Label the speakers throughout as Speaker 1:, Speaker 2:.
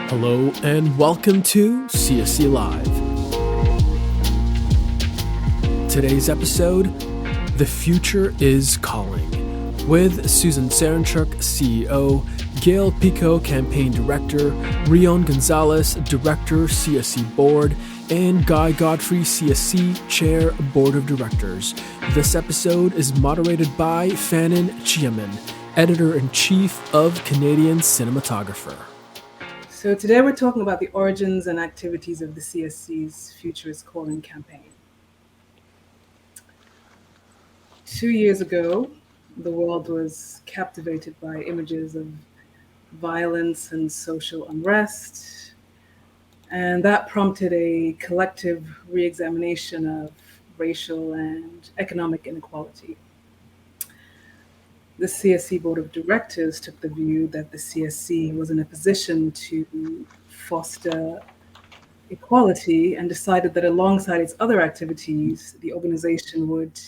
Speaker 1: Hello and welcome to CSC Live. Today's episode, The Future is Calling, with Susan Saranchuk, CEO, Gail, Picco, Campaign Director, Rion, Gonzales, Director, CSC Board, and Guy, Godfree, CSC, Chair, Board of Directors. This episode is moderated by Fanen, Chiahemen, Editor-in-Chief of Canadian Cinematographer.
Speaker 2: So today we're talking about the origins and activities of the CSC's Future is Calling campaign. 2 years ago, the world was captivated by images of violence and social unrest, and that prompted a collective re-examination of racial and economic inequality. The CSC Board of Directors took the view that the CSC was in a position to foster equality and decided that alongside its other activities, the organization would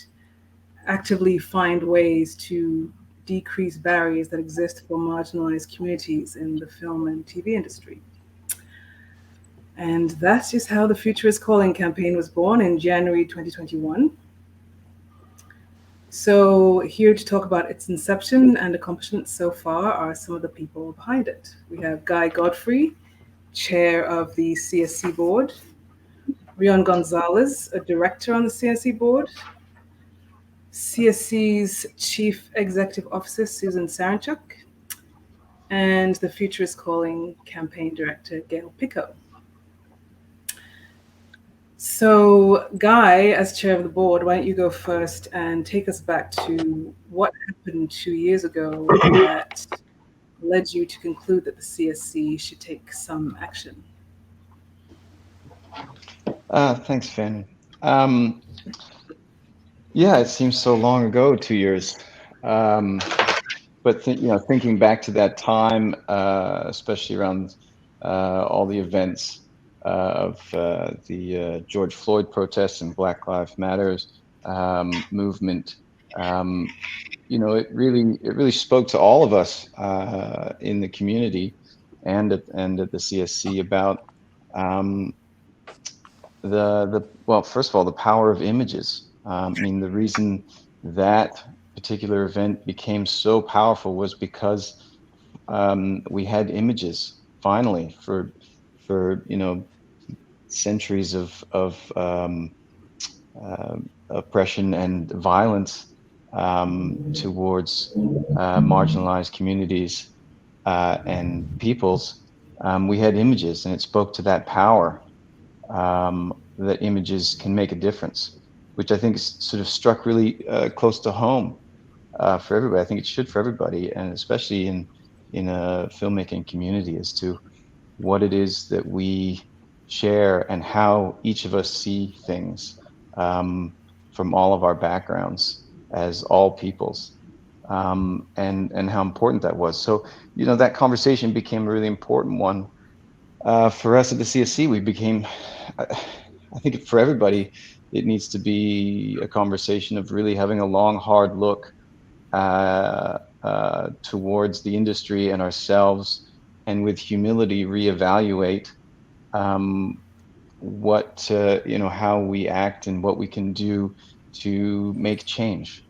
Speaker 2: actively find ways to decrease barriers that exist for marginalized communities in the film and TV industry. And that's just how the Future is Calling campaign was born in January 2021. So here to talk about its inception and accomplishments so far are some of the people behind it. We have Guy Godfree, Chair of the CSC Board, Rion Gonzales, a Director on the CSC Board, CSC's Chief Executive Officer, Susan Saranchuk, and the Future is Calling Campaign Director, Gail Picco. So, Guy, as chair of the board, why don't you go first and take us back to what happened 2 years ago that led you to conclude that the CSC should take some action?
Speaker 3: Thanks, Fanen. Yeah, it seems so long ago, 2 years. But thinking back to that time, especially around all the events of the George Floyd protests and Black Lives Matters movement, it really spoke to all of us in the community and at the CSC about well, first of all, the power of images. The reason that particular event became so powerful was because we had images finally for centuries of oppression and violence towards marginalized communities and peoples. We had images, and it spoke to that power that images can make a difference, which I think sort of struck really close to home for everybody. I think it should for everybody, and especially in a filmmaking community, as to what it is that we share and how each of us see things from all of our backgrounds as all peoples, and how important that was. So, that conversation became a really important one for us at the CSC. We became, I think for everybody, it needs to be a conversation of really having a long, hard look towards the industry and ourselves, and with humility reevaluate how we act and what we can do to make change.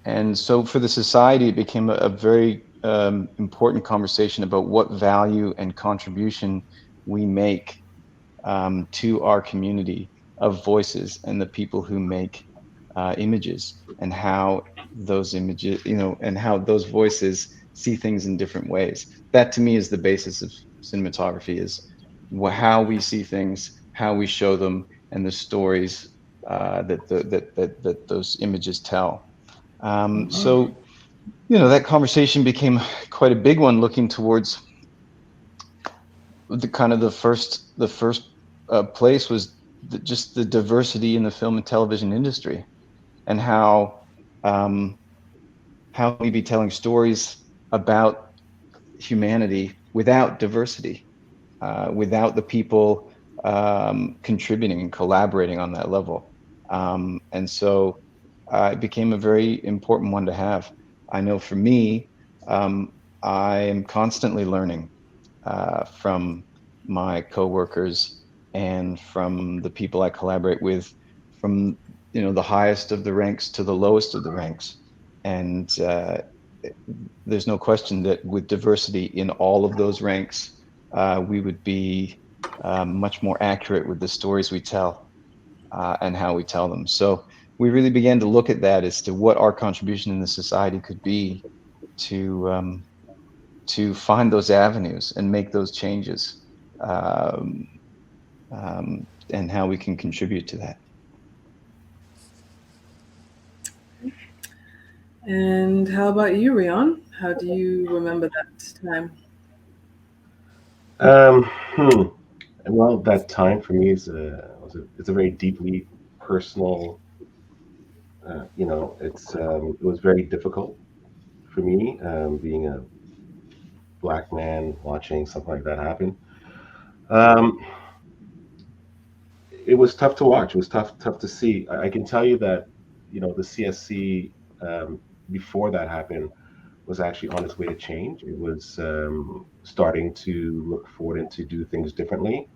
Speaker 3: And so for the society, it became a very important conversation about what value and contribution we make to our community of voices and the people who make images, and how those images, and how those voices see things in different ways. That to me is the basis of cinematography, is how we see things, how we show them, and the stories that those images tell. So, that conversation became quite a big one, looking towards the first place was just the diversity in the film and television industry, and how we be telling stories about humanity without diversity, without the people contributing and collaborating on that level. And so it became a very important one to have. I know for me, I am constantly learning from my coworkers and from the people I collaborate with, from the highest of the ranks to the lowest of the ranks. And there's no question that with diversity in all of those ranks, we would be much more accurate with the stories we tell and how we tell them. So we really began to look at that as to what our contribution in the society could be to find those avenues and make those changes, and how we can contribute to that.
Speaker 2: And how about you, Rion? How do you remember that time?
Speaker 4: Well, that time for me is it's a very deeply personal. It was very difficult for me, being a black man watching something like that happen. Um, it was tough to watch. It was tough to see. I can tell you that, the CSC, before that happened, was actually on its way to change. It was starting to look forward and to do things differently.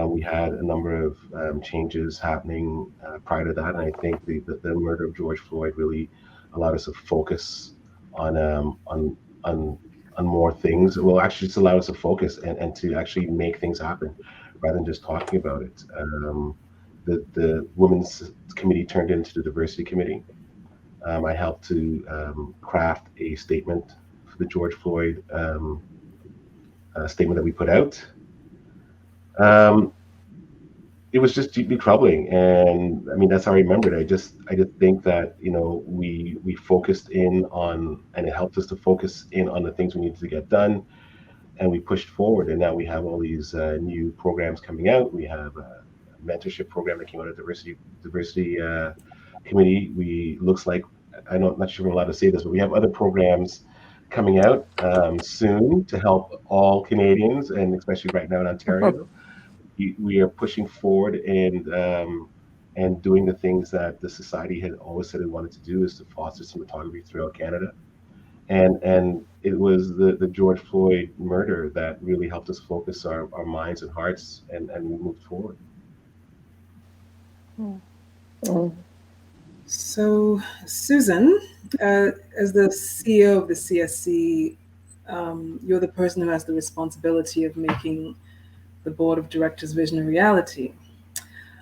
Speaker 4: We had a number of changes happening prior to that, and I think the murder of George Floyd really allowed us to focus on on more things. Well, actually, just allowed us to focus and to actually make things happen rather than just talking about it. The Women's Committee turned into the Diversity Committee. I helped to craft a statement for the George Floyd statement that we put out. Um, it was just deeply troubling, and I mean that's how I remembered. I just think that we focused in on, and it helped us to focus in on the things we needed to get done, and we pushed forward. And now we have all these new programs coming out. We have a mentorship program that came out of diversity committee. We looks like, not sure if I'm allowed to say this, but we have other programs coming out soon to help all Canadians, and especially right now in Ontario. We are pushing forward and doing the things that the society had always said it wanted to do, is to foster cinematography throughout Canada. And it was the George Floyd murder that really helped us focus our minds and hearts, and we moved forward.
Speaker 2: So, Susan, as the CEO of the CSC, you're the person who has the responsibility of making the board of directors' vision a reality.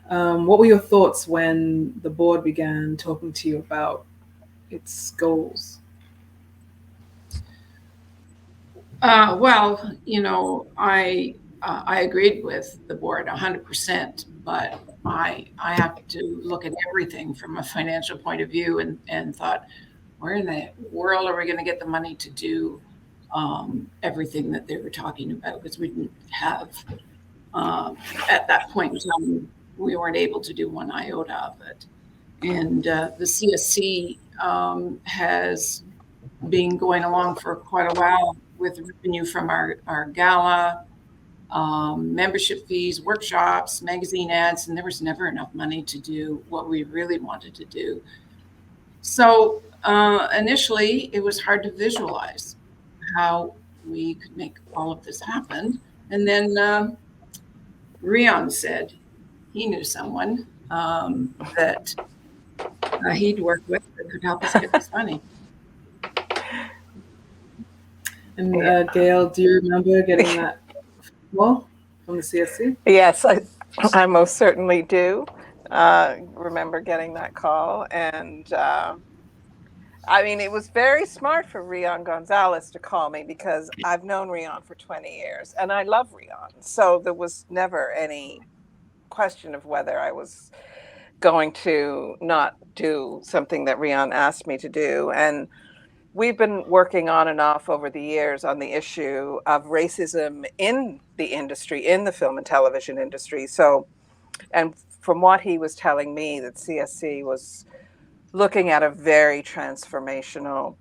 Speaker 2: What were your thoughts when the board began talking to you about its goals?
Speaker 5: Well, I agreed with the board 100%, but I have to look at everything from a financial point of view, and thought, where in the world are we going to get the money to do everything that they were talking about? Because we didn't have, at that point in time, we weren't able to do one iota of it. And the CSC has been going along for quite a while with revenue from our gala, membership fees, workshops, magazine ads, and there was never enough money to do what we really wanted to do. So initially, it was hard to visualize how we could make all of this happen. And then Rion said he knew someone that he'd worked with that could help us get this money.
Speaker 2: And Gail, do you remember getting that call from the CSC?
Speaker 6: Yes, I most certainly do remember getting that call. And I mean, it was very smart for Rion Gonzales to call me, because I've known Rion for 20 years and I love Rion. So there was never any question of whether I was going to not do something that Rion asked me to do. And we've been working on and off over the years on the issue of racism in the industry, in the film and television industry. So, and from what he was telling me, that CSC was looking at a very transformational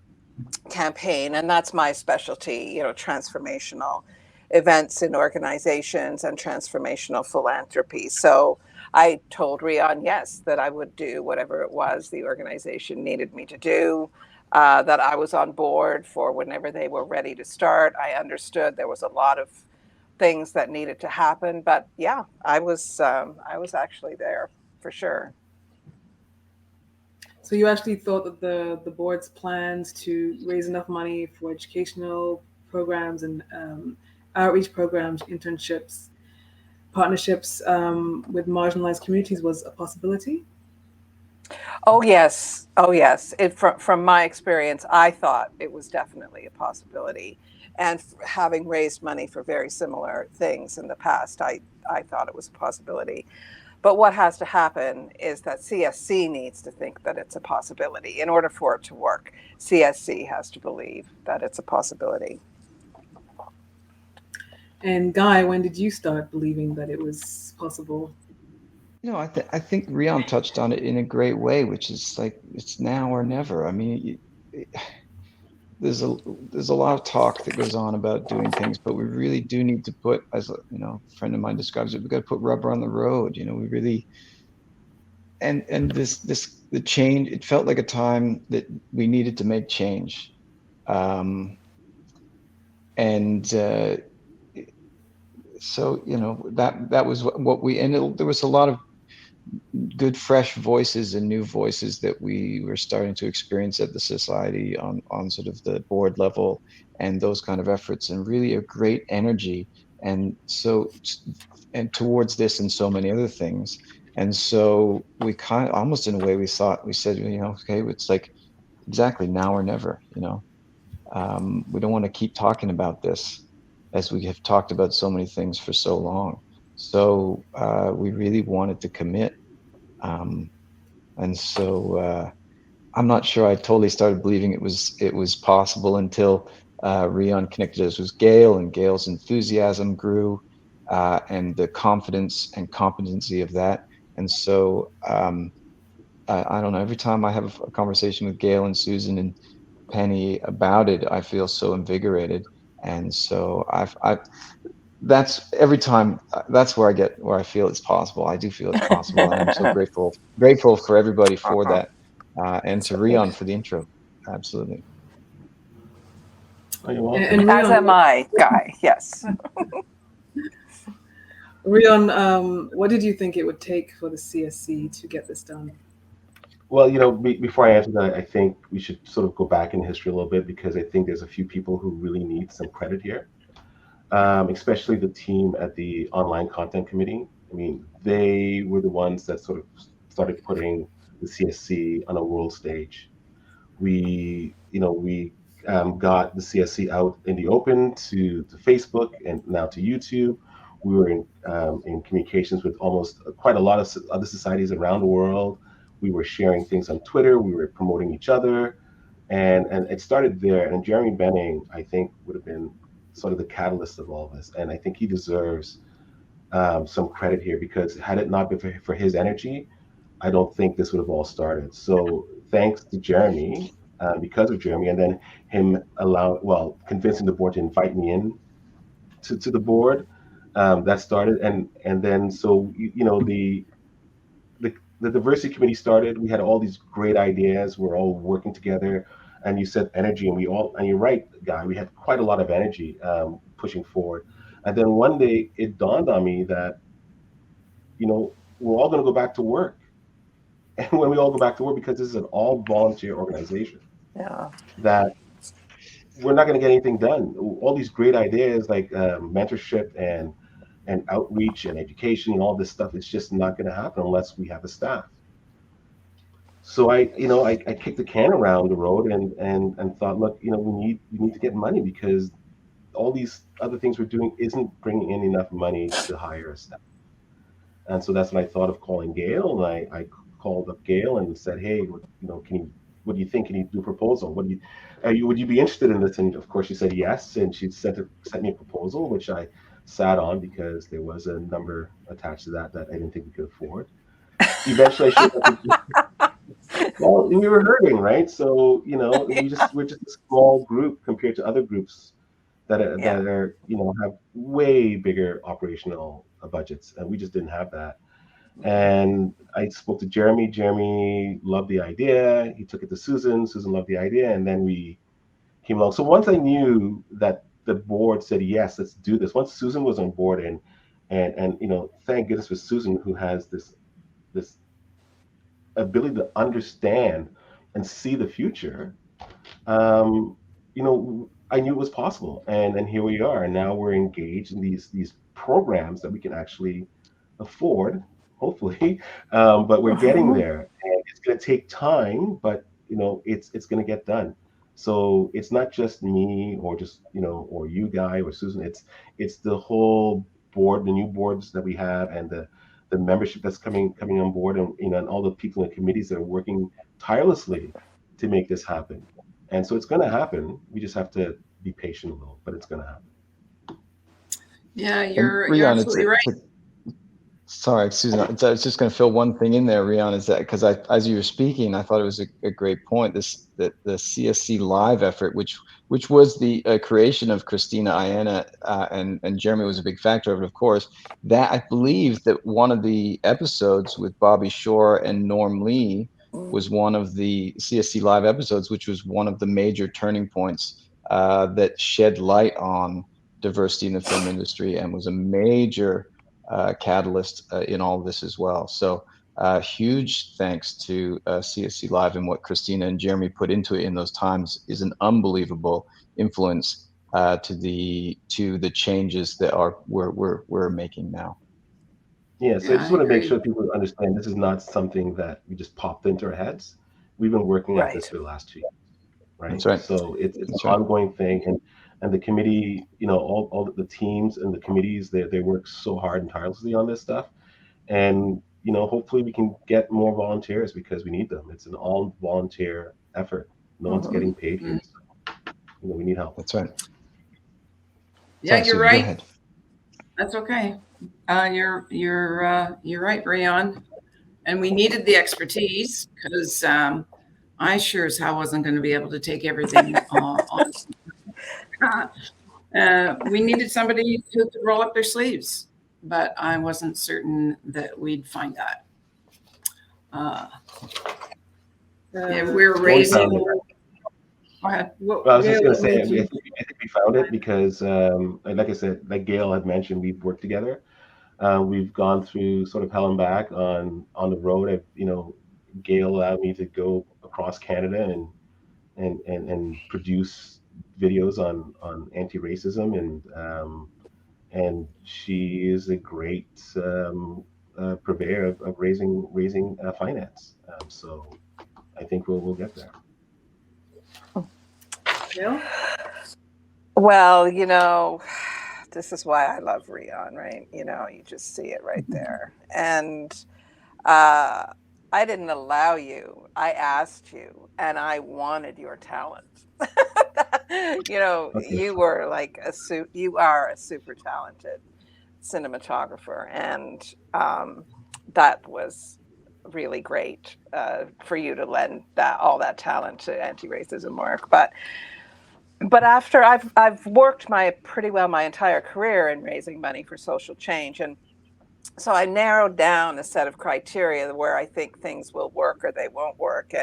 Speaker 6: campaign, and that's my specialty, transformational events in organizations and transformational philanthropy. So I told Rion, yes, that I would do whatever it was the organization needed me to do. that I was on board for whenever they were ready to start. I understood there was a lot of things that needed to happen, but yeah, I was actually there for sure.
Speaker 2: So you actually thought that the board's plans to raise enough money for educational programs and outreach programs, internships, partnerships with marginalized communities was a possibility?
Speaker 6: Oh yes, from my experience, I thought it was definitely a possibility, and having raised money for very similar things in the past, I thought it was a possibility. But what has to happen is that CSC needs to think that it's a possibility in order for it to work. CSC has to believe that it's a possibility.
Speaker 2: And Guy, when did you start believing that it was possible?
Speaker 3: I think Rion touched on it in a great way, which is like it's now or never. I mean, there's a lot of talk that goes on about doing things, but we really do need to put, as a friend of mine describes it, we got to put rubber on the road. We really and the change. It felt like a time that we needed to make change, and so that was what we and there was a lot of good fresh voices and new voices that we were starting to experience at the society on sort of the board level and those kind of efforts, and really a great energy and towards this and so many other things. And so we kind of almost in a way we said okay, it's like exactly now or never. We don't want to keep talking about this as we have talked about so many things for so long. So we really wanted to commit. And so I'm not sure I totally started believing it was possible until Rion connected us with Gail, and Gail's enthusiasm grew, and the confidence and competency of that. And so I don't know, every time I have a conversation with Gail and Susan and Penny about it, I feel so invigorated. And so that's every time that's where I feel it's possible. I do feel it's possible, and I'm so grateful for everybody for that, and to Rion for the intro. Absolutely.
Speaker 4: Oh, you're welcome.
Speaker 2: And Rion,
Speaker 6: As am I, Guy. Yes.
Speaker 2: Rion, what did you think it would take for the CSC to get this done?
Speaker 4: Well, before I answer that, I think we should sort of go back in history a little bit, because I think there's a few people who really need some credit here, especially the team at the Online Content Committee. I mean, they were the ones that sort of started putting the CSC on a world stage. We got the CSC out in the open to Facebook and now to YouTube. We were in communications with almost quite a lot of other societies around the world. We were sharing things on Twitter. We were promoting each other, and it started there. And Jeremy Benning, I think, would have been sort of the catalyst of all of this, and I think he deserves some credit here, because had it not been for his energy, I don't think this would have all started. So thanks to Jeremy, because of Jeremy, and then him convincing the board to invite me in to the board, that started, and then so the diversity committee started. We had all these great ideas. We're all working together, and you said energy, and you're right, Guy. We had quite a lot of energy pushing forward, and then one day it dawned on me that we're all going to go back to work. And when we all go back to work, because this is an all volunteer organization, that we're not going to get anything done. All these great ideas like mentorship and outreach and education and all this stuff, it's just not going to happen unless we have a staff. So I kicked the can around the road and thought, look, we need to get money, because all these other things we're doing isn't bringing in enough money to hire a staff. And so that's when I thought of calling Gail, and I called up Gail and said, hey, what do you think? Can you do a proposal? Would you be interested in this? And of course she said yes, and she sent me a proposal, which I sat on because there was a number attached to that I didn't think we could afford. Eventually I showed up. Well, we were hurting, right? So we're just a small group compared to other groups that are have way bigger operational budgets, and we just didn't have that. And I spoke to Jeremy. Jeremy loved the idea. He took it to Susan. Susan loved the idea, and then we came along. So once I knew that the board said yes, let's do this. Once Susan was on board, and thank goodness for Susan, who has this ability to understand and see the future. um, I knew it was possible, and here we are. And now we're engaged in these programs that we can actually afford, hopefully. But we're getting there, and it's going to take time, but it's going to get done. So it's not just me, or just or you, Guy, or Susan. It's the whole board, the new boards that we have, and the membership that's coming on board, and and all the people in the committees that are working tirelessly to make this happen. And so it's going to happen. We just have to be patient a little, but it's going to happen.
Speaker 5: Yeah, you're
Speaker 3: Rion,
Speaker 5: absolutely right.
Speaker 3: Sorry, Susan. I was just going to fill one thing in there, Rion, is that because as you were speaking, I thought it was a great point. The CSC Live effort, which was the creation of Christina Ayana, and Jeremy was a big factor of it, of course. That I believe that one of the episodes with Bobby Shore and Norm Lee was one of the CSC Live episodes, which was one of the major turning points that shed light on diversity in the film industry, and was a major catalyst in all of this as well. So huge thanks to CSC Live, and what Christina and Jeremy put into it in those times is an unbelievable influence to the changes that we're making now.
Speaker 4: Yeah, so I just want to make
Speaker 5: agree.
Speaker 4: sure people understand this is not something that we just popped into our heads. We've been working at this
Speaker 6: Right.
Speaker 4: for the last 2 years, right?
Speaker 3: That's right.
Speaker 4: So it's an
Speaker 3: That's right.
Speaker 4: ongoing thing, and the committee, all the teams and the committees, they work so hard and tirelessly on this stuff. And hopefully we can get more volunteers, because we need them. It's an all volunteer effort. No one's getting paid for this. We need help.
Speaker 3: That's right.
Speaker 5: Yeah,
Speaker 3: Sorry,
Speaker 5: you're
Speaker 3: Susan,
Speaker 5: right.
Speaker 3: go ahead.
Speaker 5: That's okay. You're right, Rion. And we needed the expertise, because I sure as hell wasn't going to be able to take everything on. We needed somebody who could roll up their sleeves, but I wasn't certain that we'd find that. Yeah, we're raising. Go ahead.
Speaker 4: Well, I was just
Speaker 2: Gail,
Speaker 4: going to say,
Speaker 2: what made you?
Speaker 4: I think we found it because, like I said, like Gail had mentioned, we've worked together. We've gone through sort of hell and back on the road. Gail allowed me to go across Canada and produce videos on anti-racism, and she is a great purveyor of raising finance. So I think we'll get there.
Speaker 2: Gail?
Speaker 6: Well, this is why I love Rion, right? You just see it right there. And I didn't allow you. I asked you, and I wanted your talent.
Speaker 4: Okay.
Speaker 6: You were like you are a super talented cinematographer, and that was really great for you to lend all that talent to anti-racism work. But after I've worked pretty well my entire career in raising money for social change, and so I narrowed down a set of criteria where I think things will work or they won't work,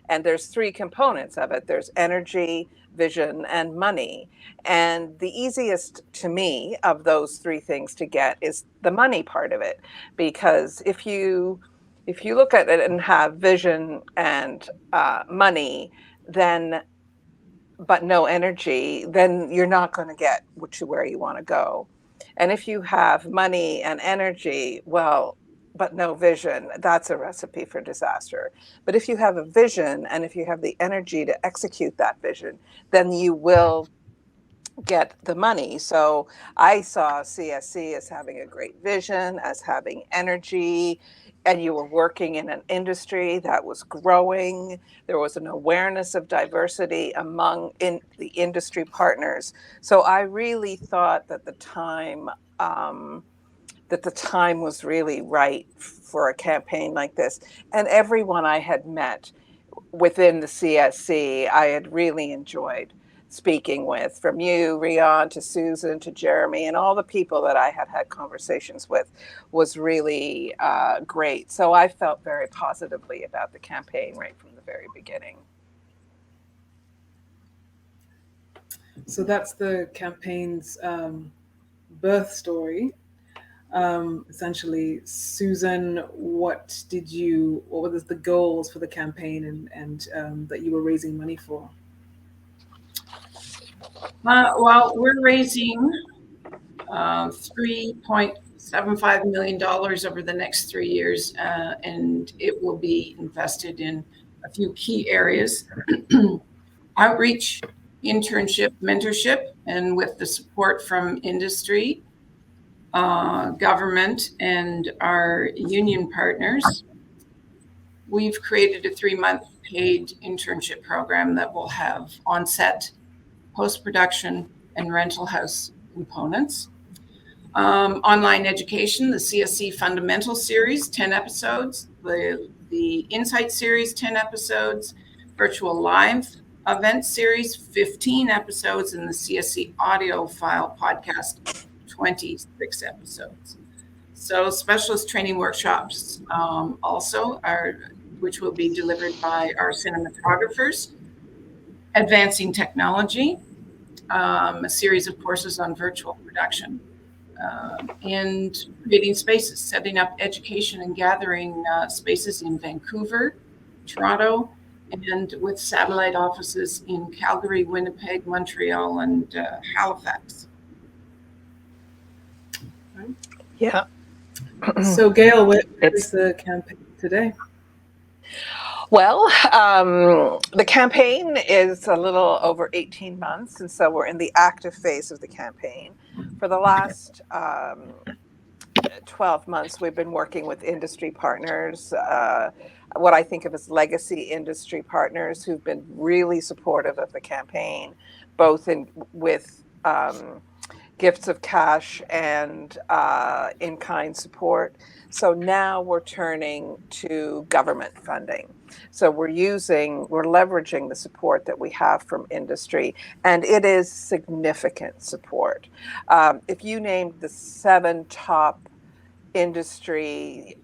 Speaker 6: and there's 3 components of it. There's energy, vision, and money. And the easiest to me of those 3 things to get is the money part of it, because if you look at it and have vision and money, then but no energy, then you're not going to get where you want to go. And if you have money and energy, well, but no vision, that's a recipe for disaster. But if you have a vision, and if you have the energy to execute that vision, then you will get the money. So I saw CSC as having a great vision, as having energy, and you were working in an industry that was growing. There was an awareness of diversity in the industry partners. So I really thought that the time was really right for a campaign like this. And everyone I had met within the CSC, I had really enjoyed speaking with, from you, Rion, to Susan, to Jeremy, and all the people that I had conversations with, was really great. So I felt very positively about the campaign right from the very beginning.
Speaker 2: So that's the campaign's birth story. Essentially, Susan, what was the goals for the campaign and that you were raising money for?
Speaker 5: Well, we're raising $3.75 million over the next 3 years, and it will be invested in a few key areas: outreach, internship, mentorship, and with the support from industry, government, and our union partners. We've created a 3-month paid internship program that will have on-set, post-production, and rental house components. Online education, the CSC Fundamental Series, 10 episodes, the Insight Series, 10 episodes, Virtual Live Event Series, 15 episodes, and the CSC Audio File Podcast, 26 episodes. So specialist training workshops also which will be delivered by our cinematographers, advancing technology, a series of courses on virtual production, and creating spaces, setting up education and gathering spaces in Vancouver, Toronto, and with satellite offices in Calgary, Winnipeg, Montreal, and Halifax.
Speaker 6: Yeah.
Speaker 2: So Gail, what is the campaign today?
Speaker 6: Well, the campaign is a little over 18 months, and so we're in the active phase of the campaign. For the last 12 months, we've been working with industry partners, what I think of as legacy industry partners who've been really supportive of the campaign, both with gifts of cash and in-kind support. So now we're turning to government funding. So we're leveraging the support that we have from industry, and it is significant support. If you named the 7 top industry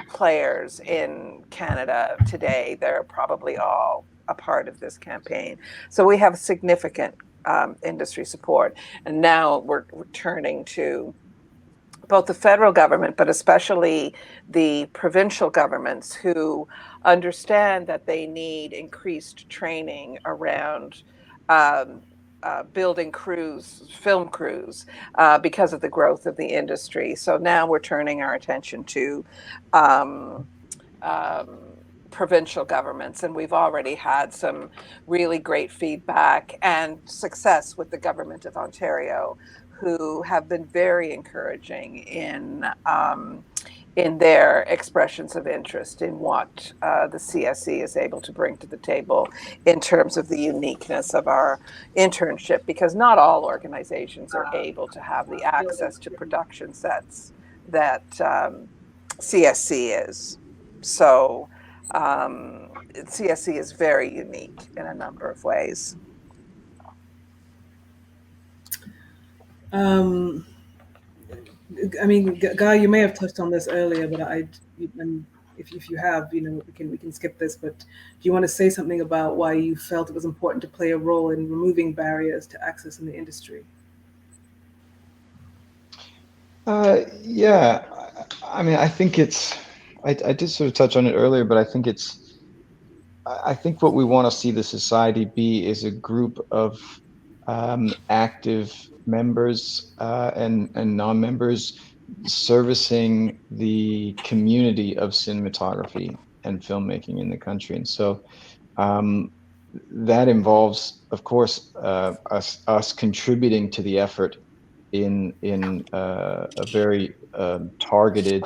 Speaker 6: players in Canada today, they're probably all a part of this campaign. So we have significant industry support, and now we're turning to both the federal government, but especially the provincial governments who understand that they need increased training around building crews, film crews, because of the growth of the industry. So now we're turning our attention to provincial governments, and we've already had some really great feedback and success with the government of Ontario, who have been very encouraging in their expressions of interest in what the CSC is able to bring to the table in terms of the uniqueness of our internship, because not all organizations are able to have the access to production sets that CSC is. So CSC is very unique in a number of ways.
Speaker 2: I mean, Guy, you may have touched on this earlier, but if you have, we can skip this. But do you want to say something about why you felt it was important to play a role in removing barriers to access in the industry?
Speaker 3: Yeah, I mean, I think I did sort of touch on it earlier, but I think what we want to see the society be is a group of active members and non-members servicing the community of cinematography and filmmaking in the country. And so that involves, of course, us contributing to the effort in a very targeted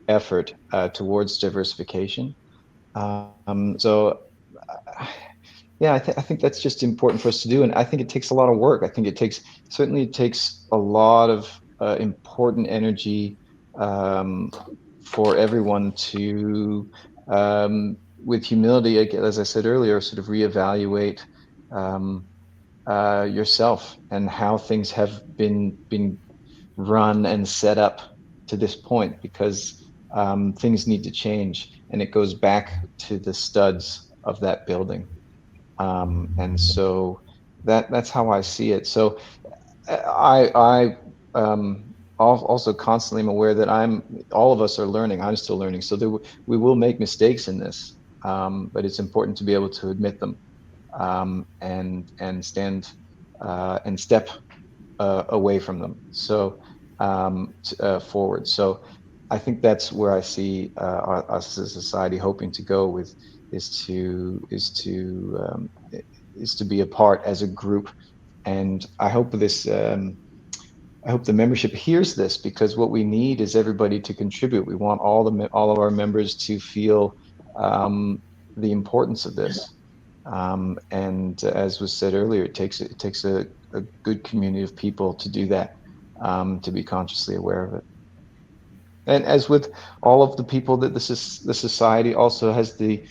Speaker 3: effort towards diversification. So yeah, I think that's just important for us to do, and I think it takes a lot of work. I think it takes a lot of important energy for everyone to, with humility, as I said earlier, sort of reevaluate yourself and how things have been run and set up to this point, because things need to change, and it goes back to the studs of that building. And so that's how I see it. So I also constantly am aware that all of us are learning. I'm still learning. So we will make mistakes in this, but it's important to be able to admit them, and stand and step away from them. So forward. So I think that's where I see us as a society hoping to go with, is to be a part as a group. And I hope I hope the membership hears this, because what we need is everybody to contribute. We want all of our members to feel the importance of this. And as was said earlier, it takes a good community of people to do that, to be consciously aware of it. And as with all of the people that the society also has the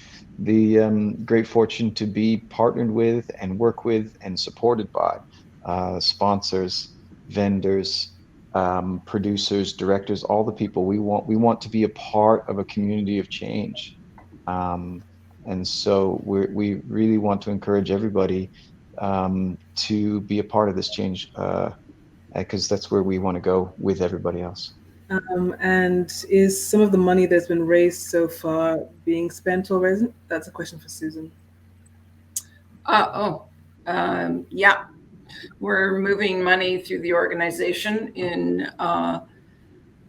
Speaker 3: great fortune to be partnered with and work with and supported by sponsors, vendors, producers, directors, all the people we want to be a part of a community of change. And so we really want to encourage everybody to be a part of this change, because that's where we want to go with everybody else.
Speaker 2: And is some of the money that's been raised so far being spent already? That's a question for Susan.
Speaker 5: Yeah. We're moving money through the organization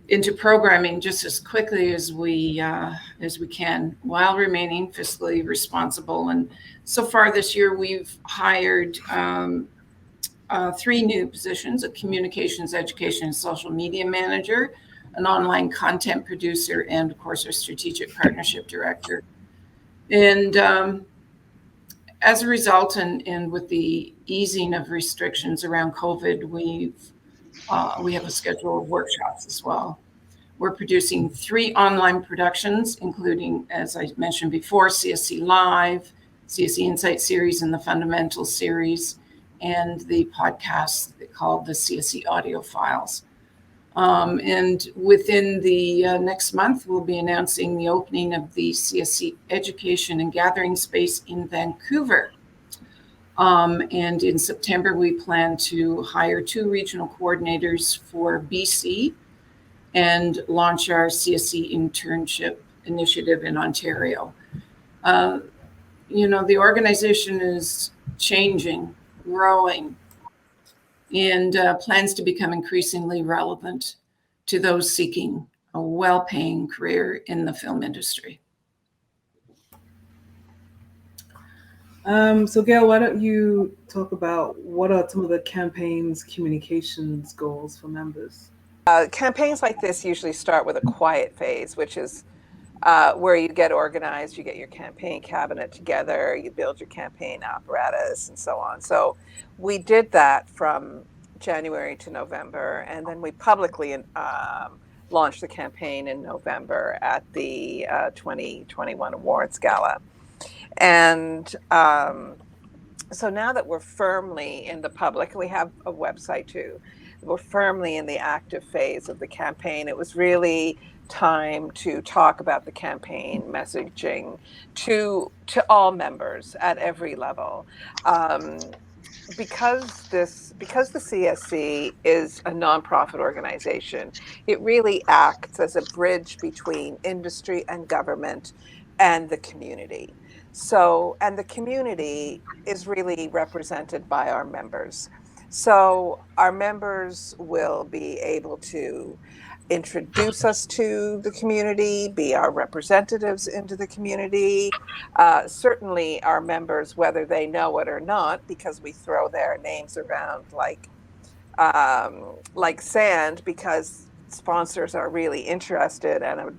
Speaker 5: into programming just as quickly as we can, while remaining fiscally responsible. And so far this year, we've hired 3 new positions: a communications, education, and social media manager, an online content producer, and of course, our strategic partnership director. And as a result, and with the easing of restrictions around COVID, we have a schedule of workshops as well. We're producing 3 online productions, including, as I mentioned before, CSC Live, CSC Insight series, and the Fundamentals series, and the podcast called the CSC Audio Files. And within the next month, we'll be announcing the opening of the CSC Education and Gathering Space in Vancouver. And in September, we plan to hire 2 regional coordinators for BC and launch our CSC internship initiative in Ontario. The organization is changing, growing, and plans to become increasingly relevant to those seeking a well-paying career in the film industry.
Speaker 2: So Gail, why don't you talk about what are some of the campaign's communications goals for members?
Speaker 6: Campaigns like this usually start with a quiet phase, which is where you get organized, you get your campaign cabinet together, you build your campaign apparatus, and so on. So we did that from January to November, and then we publicly launched the campaign in November at the 2021 Awards Gala. And so now that we're firmly in the public, we have a website too, we're firmly in the active phase of the campaign. It was really time to talk about the campaign messaging to all members at every level. Because the CSC is a nonprofit organization, it really acts as a bridge between industry and government and the community. So, and the community is really represented by our members. So our members will be able to introduce us to the community, be our representatives into the community. Certainly our members, whether they know it or not, because we throw their names around like sand, because sponsors are really interested, and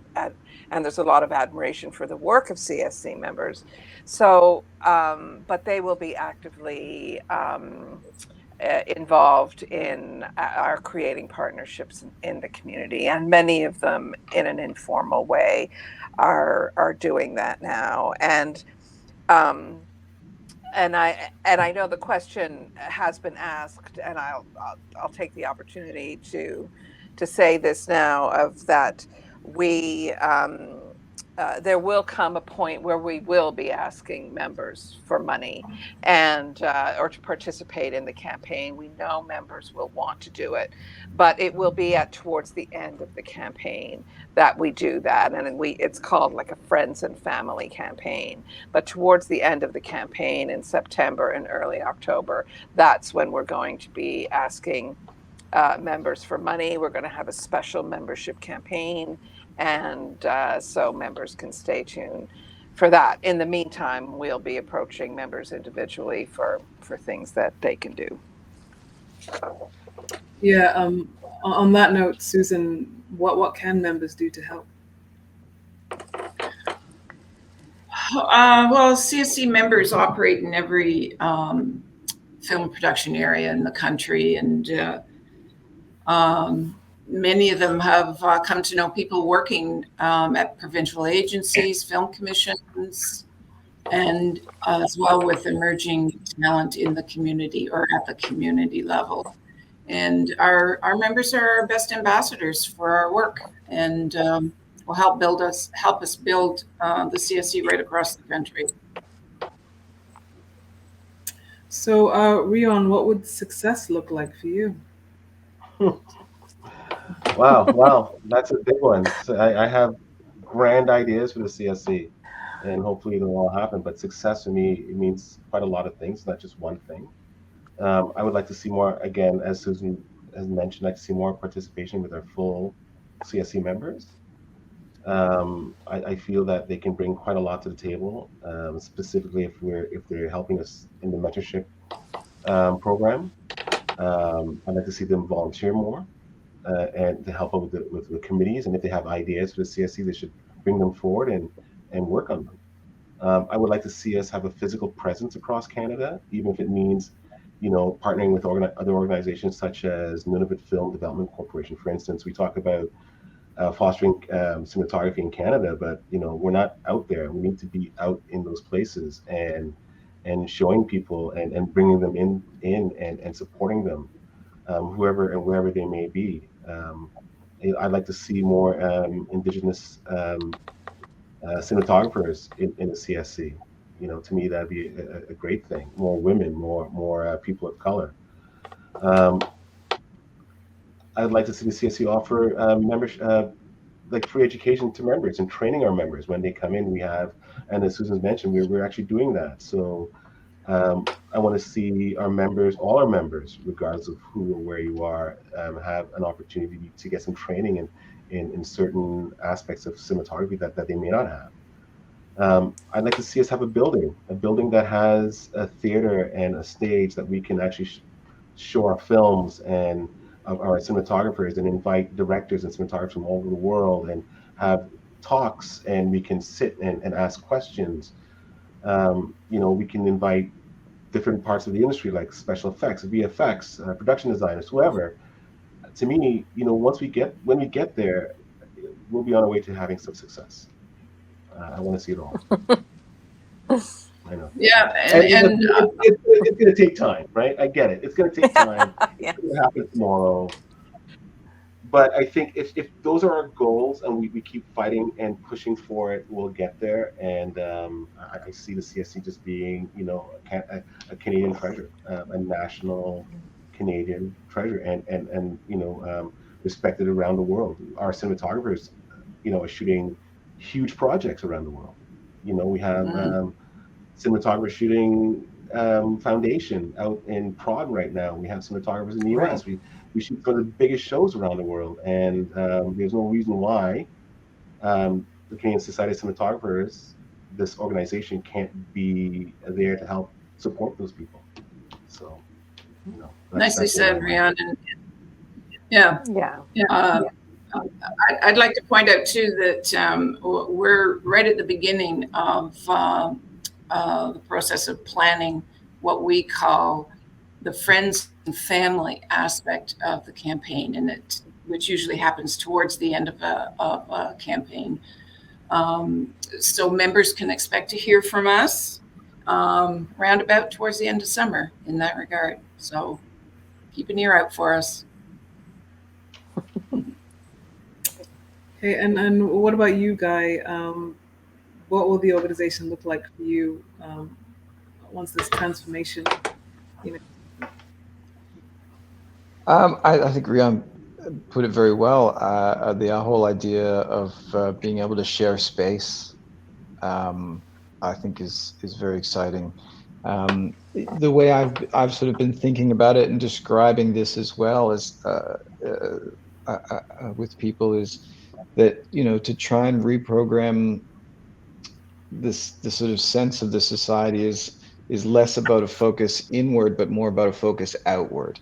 Speaker 6: there's a lot of admiration for the work of CSC members. So, but they will be actively involved in our creating partnerships in the community, and many of them in an informal way are doing that now. And And I know the question has been asked, and I'll take the opportunity to say this now, of that we there will come a point where we will be asking members for money and or to participate in the campaign. We know members will want to do it, but it will be towards the end of the campaign that we do that, and it's called like a friends and family campaign. But towards the end of the campaign in September and early October, that's when we're going to be asking members for money. We're going to have a special membership campaign, and so members can stay tuned for that. In the meantime, we'll be approaching members individually for things that they can do.
Speaker 2: Yeah. On that note, Susan, what can members do to help?
Speaker 5: Well, CSC members operate in every film production area in the country, and many of them have come to know people working at provincial agencies, film commissions, and as well with emerging talent in the community or at the community level. And our members are our best ambassadors for our work, and will help us build the CSC right across the country.
Speaker 2: So, Rion, what would success look like for you?
Speaker 4: Wow, that's a big one. So I have grand ideas for the CSC, and hopefully it'll all happen. But success for me, it means quite a lot of things, not just one thing. I would like to see more, again, as Susan has mentioned, I'd like to see more participation with our full CSC members. I feel that they can bring quite a lot to the table, specifically if they're helping us in the mentorship program. I'd like to see them volunteer more and to help out with the committees. And if they have ideas for the CSC, they should bring them forward and work on them. I would like to see us have a physical presence across Canada, even if it means, partnering with other organizations such as Nunavut Film Development Corporation. For instance, we talk about fostering cinematography in Canada, but we're not out there. We need to be out in those places and showing people and bringing them in and supporting them, whoever and wherever they may be. I'd like to see more Indigenous cinematographers in the CSC. To me, that'd be a great thing. More women, more people of color. I'd like to see the CSC offer membership, like free education to members and training our members when they come in. We have, and as Susan's mentioned, we're actually doing that. So I want to see our members, all our members, regardless of who or where you are, have an opportunity to get some training in certain aspects of cinematography that they may not have. I'd like to see us have a building that has a theater and a stage that we can actually show our films and our cinematographers, and invite directors and cinematographers from all over the world and have talks, and we can sit and ask questions. We can invite different parts of the industry, like special effects, VFX, production designers, whoever. To me, when we get there, we'll be on our way to having some success. I want to see it all. I know.
Speaker 5: Yeah,
Speaker 4: and it's going to take time, right? I get it. It's going to take time.
Speaker 6: Yeah.
Speaker 4: It's going to happen tomorrow. But I think if those are our goals and we keep fighting and pushing for it, we'll get there. And I see the CSC just being, a Canadian treasure, a national Canadian treasure, and respected around the world. Our cinematographers, are shooting huge projects around the world. We have cinematographers shooting Foundation out in Prague right now. We have cinematographers in the US. We shoot for the biggest shows around the world, and there's no reason why the Canadian Society of Cinematographers, this organization, can't be there to help support those people. So,
Speaker 5: nicely said, Rion. I'd like to point out too that we're right at the beginning of the process of planning what we call the friends and family aspect of the campaign, which usually happens towards the end of a campaign. So members can expect to hear from us roundabout towards the end of summer in that regard. So keep an ear out for us.
Speaker 2: Okay, and what about you, Guy? What will the organization look like for you once this transformation?
Speaker 3: I think Rion put it very well. The whole idea of being able to share space, I think is very exciting. The way I've sort of been thinking about it and describing this as well as with people is that, you know, to try and reprogram the sort of sense of the society is less about a focus inward, but more about a focus outward.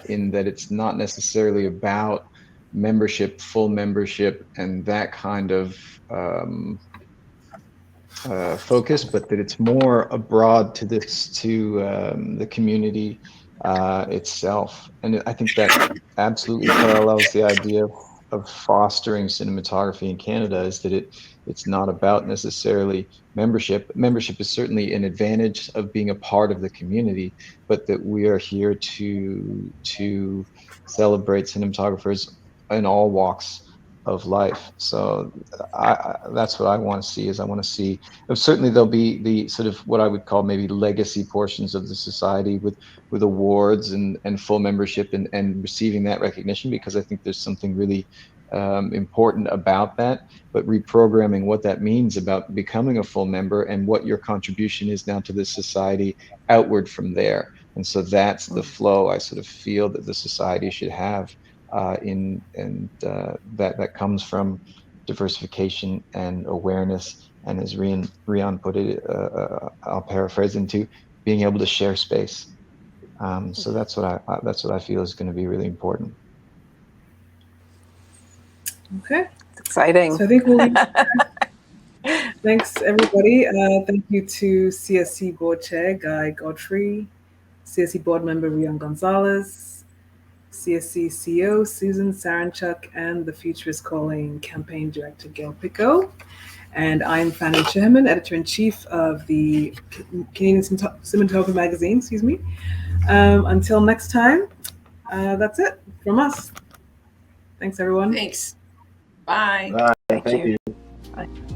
Speaker 3: In that it's not necessarily about membership, full membership, and that kind of focus, but that it's more abroad to the community itself. And I think that absolutely parallels the idea of fostering cinematography in Canada, is that it's not about necessarily membership. Membership is certainly an advantage of being a part of the community, but that we are here to celebrate cinematographers in all walks of life. So that's what I want to see. Is I want to see, certainly there'll be the sort of what I would call maybe legacy portions of the society with awards and full membership and receiving that recognition, because I think there's something really important about that. But reprogramming what that means about becoming a full member and what your contribution is now to this society outward from there. And so that's the flow I sort of feel that the society should have, that comes from diversification and awareness, and as Rion put it, I'll paraphrase, into being able to share space. So that's what I feel is going to be really important.
Speaker 2: Okay,
Speaker 6: It's exciting.
Speaker 2: so I think we'll leave it there. Thanks, everybody. Thank you to CSC Board Chair Guy Godfree, CSC Board Member Rion Gonzales, CSC CEO Susan Saranchuk, and the Future is Calling campaign director Gail Picco. And I'm Fanen Chiahemen, editor-in-chief of the Canadian Cinematographer magazine. Excuse me. Until next time, that's it from us. Thanks, everyone.
Speaker 5: Thanks. Bye.
Speaker 4: Bye.
Speaker 6: Thank
Speaker 4: Thank
Speaker 6: you.
Speaker 4: you.
Speaker 6: Bye.